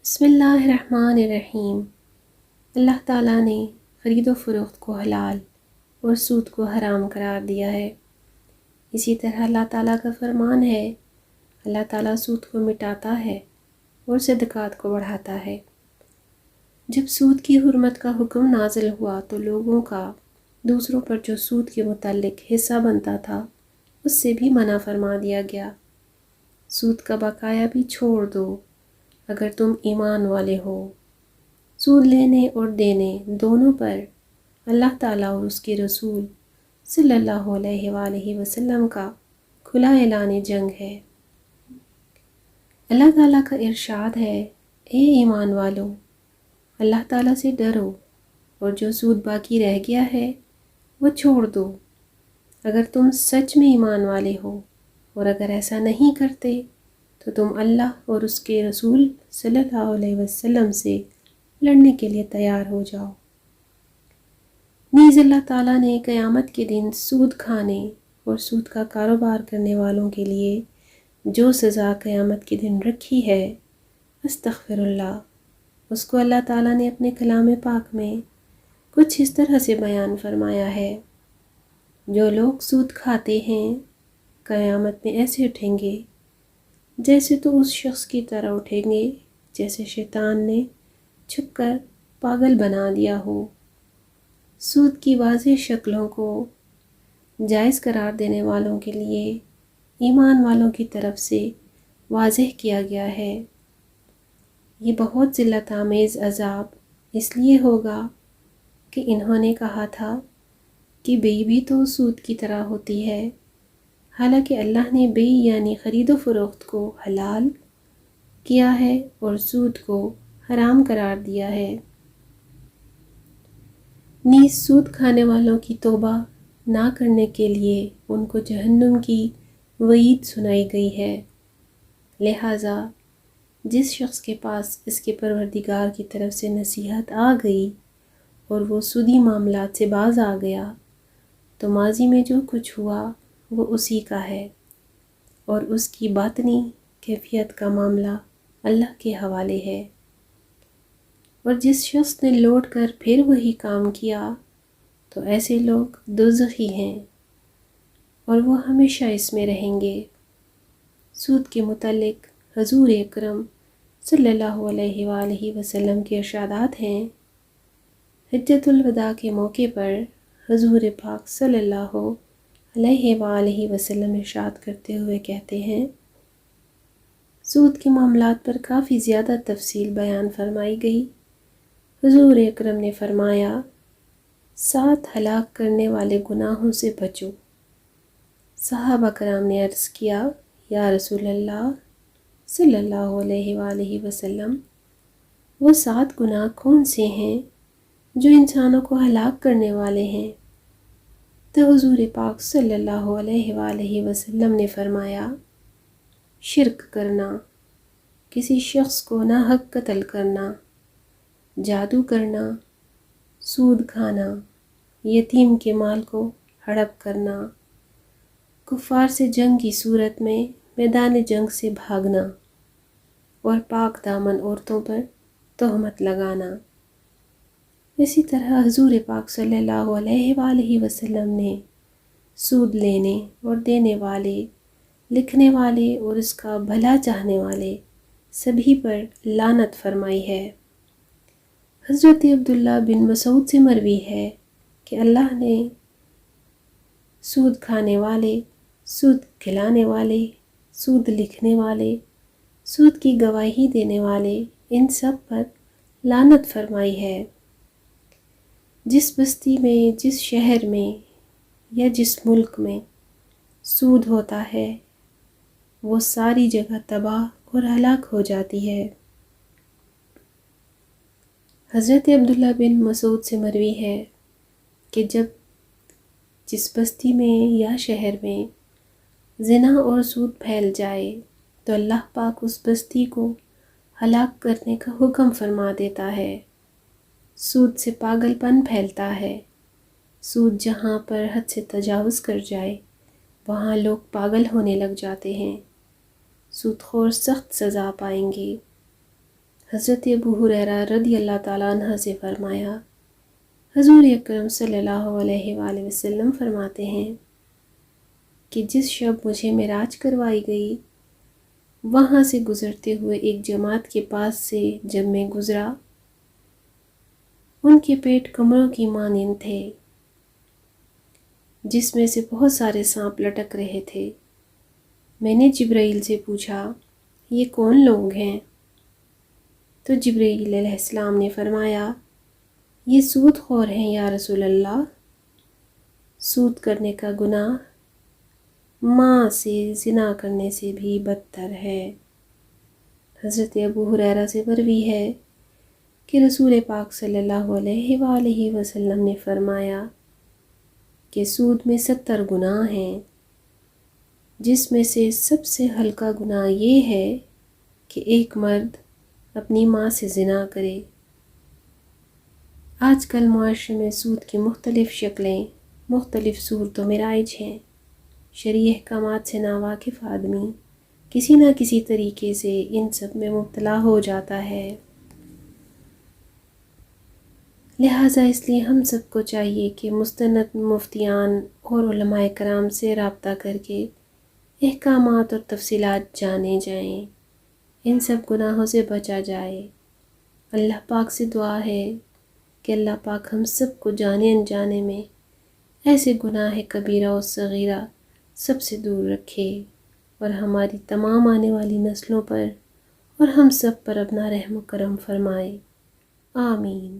بسم اللہ الرحمن الرحیم۔ اللہ تعالیٰ نے خرید و فروخت کو حلال اور سود کو حرام قرار دیا ہے۔ اسی طرح اللہ تعالیٰ کا فرمان ہے، اللہ تعالیٰ سود کو مٹاتا ہے اور صدقات کو بڑھاتا ہے۔ جب سود کی حرمت کا حکم نازل ہوا تو لوگوں کا دوسروں پر جو سود کے متعلق حصہ بنتا تھا اس سے بھی منع فرما دیا گیا۔ سود کا بقایا بھی چھوڑ دو اگر تم ایمان والے ہو۔ سود لینے اور دینے دونوں پر اللہ تعالیٰ اور اس کے رسول صلی اللہ علیہ وآلہ وسلم کا کھلا اعلان جنگ ہے۔ اللہ تعالیٰ کا ارشاد ہے، اے ایمان والو، اللہ تعالیٰ سے ڈرو اور جو سود باقی رہ گیا ہے وہ چھوڑ دو اگر تم سچ میں ایمان والے ہو، اور اگر ایسا نہیں کرتے تو تم اللہ اور اس کے رسول صلی اللہ علیہ وسلم سے لڑنے کے لیے تیار ہو جاؤ۔ نیز اللہ تعالیٰ نے قیامت کے دن سود کھانے اور سود کا کاروبار کرنے والوں کے لیے جو سزا قیامت کے دن رکھی ہے، استغفر اللہ، اس کو اللہ تعالیٰ نے اپنے کلام پاک میں کچھ اس طرح سے بیان فرمایا ہے، جو لوگ سود کھاتے ہیں قیامت میں ایسے اٹھیں گے جیسے تو اس شخص کی طرح اٹھیں گے جیسے شیطان نے چھپ کر پاگل بنا دیا ہو۔ سود کی واضح شکلوں کو جائز قرار دینے والوں کے لیے ایمان والوں کی طرف سے واضح کیا گیا ہے۔ یہ بہت ذلت آمیز عذاب اس لیے ہوگا کہ انہوں نے کہا تھا کہ بیع بھی تو سود کی طرح ہوتی ہے، حالانکہ اللہ نے بیع یعنی خرید و فروخت کو حلال کیا ہے اور سود کو حرام قرار دیا ہے۔ نیز سود کھانے والوں کی توبہ نہ کرنے کے لیے ان کو جہنم کی وعید سنائی گئی ہے۔ لہٰذا جس شخص کے پاس اس کے پروردگار کی طرف سے نصیحت آ گئی اور وہ سودی معاملات سے باز آ گیا تو ماضی میں جو کچھ ہوا وہ اسی کا ہے، اور اس کی باطنی کیفیت کا معاملہ اللہ کے حوالے ہے۔ اور جس شخص نے لوٹ کر پھر وہی کام کیا تو ایسے لوگ دوزخی ہیں اور وہ ہمیشہ اس میں رہیں گے۔ سود کے متعلق حضور اکرم صلی اللہ علیہ وآلہ وسلم کے ارشادات ہیں۔ حجۃ الوداع کے موقع پر حضور پاک صلی اللہ علیہ وآلہ وسلم ارشاد کرتے ہوئے کہتے ہیں، سود کے معاملات پر کافی زیادہ تفصیل بیان فرمائی گئی۔ حضور اکرم نے فرمایا، 7 ہلاک کرنے والے گناہوں سے بچو۔ صحابہ کرام نے عرض کیا، یا رسول اللہ صلی اللہ علیہ وآلہ وسلم، وہ 7 گناہ کون سے ہیں جو انسانوں کو ہلاک کرنے والے ہیں؟ تو حضور پاک صلی اللہ علیہ وآلہ وسلم نے فرمایا، شرک کرنا، کسی شخص کو ناحق قتل کرنا، جادو کرنا، سود کھانا، یتیم کے مال کو ہڑپ کرنا، کفار سے جنگ کی صورت میں میدان جنگ سے بھاگنا، اور پاک دامن عورتوں پر تہمت لگانا۔ اسی طرح حضور پاک صلی اللہ علیہ وآلہ وسلم نے سود لینے اور دینے والے، لکھنے والے اور اس کا بھلا چاہنے والے سبھی پر لعنت فرمائی ہے۔ حضرت عبداللہ بن مسعود سے مروی ہے کہ اللہ نے سود کھانے والے، سود کھلانے والے، سود لکھنے والے، سود کی گواہی دینے والے، ان سب پر لعنت فرمائی ہے۔ جس بستی میں، جس شہر میں یا جس ملک میں سود ہوتا ہے وہ ساری جگہ تباہ اور ہلاک ہو جاتی ہے۔ حضرت عبداللہ بن مسعود سے مروی ہے کہ جس بستی میں یا شہر میں زنا اور سود پھیل جائے تو اللہ پاک اس بستی کو ہلاک کرنے کا حکم فرما دیتا ہے۔ سود سے پاگل پن پھیلتا ہے۔ سود جہاں پر حد سے تجاوز کر جائے وہاں لوگ پاگل ہونے لگ جاتے ہیں۔ سود خور سخت سزا پائیں گے۔ حضرت ابو ہریرہ رضی اللہ تعالیٰ عنہ سے فرمایا، حضور اکرم صلی اللہ علیہ وآلہ وسلم فرماتے ہیں کہ جس شب مجھے معراج کروائی گئی، وہاں سے گزرتے ہوئے ایک جماعت کے پاس سے جب میں گزرا، ان کے پیٹ کمروں کی مانند تھے جس میں سے بہت سارے سانپ لٹک رہے تھے۔ میں نے جبرائیل سے پوچھا، یہ کون لوگ ہیں؟ تو جبرائیل علیہ السلام نے فرمایا، یہ سود خور ہیں یا رسول اللہ۔ سود کرنے کا گناہ ماں سے زنا کرنے سے بھی بدتر ہے۔ حضرت ابو ہریرہ سے مروی ہے کہ رسول پاک صلی اللہ علیہ وآلہ وسلم نے فرمایا کہ سود میں 70 گناہ ہیں، جس میں سے سب سے ہلکا گناہ یہ ہے کہ ایک مرد اپنی ماں سے زنا کرے۔ آج کل معاشرے میں سود کی مختلف شکلیں، مختلف صورتوں میں رائج ہیں۔ شرعی احکامات سے ناواقف آدمی کسی نہ کسی طریقے سے ان سب میں مبتلا ہو جاتا ہے۔ لہٰذا اس لیے ہم سب کو چاہیے کہ مستند مفتیان اور علماء کرام سے رابطہ کر کے احکامات اور تفصیلات جانے جائیں، ان سب گناہوں سے بچا جائے۔ اللہ پاک سے دعا ہے کہ اللہ پاک ہم سب کو جانے انجانے میں ایسے گناہ کبیرہ و صغیرہ سب سے دور رکھے، اور ہماری تمام آنے والی نسلوں پر اور ہم سب پر اپنا رحم و کرم فرمائے۔ آمین۔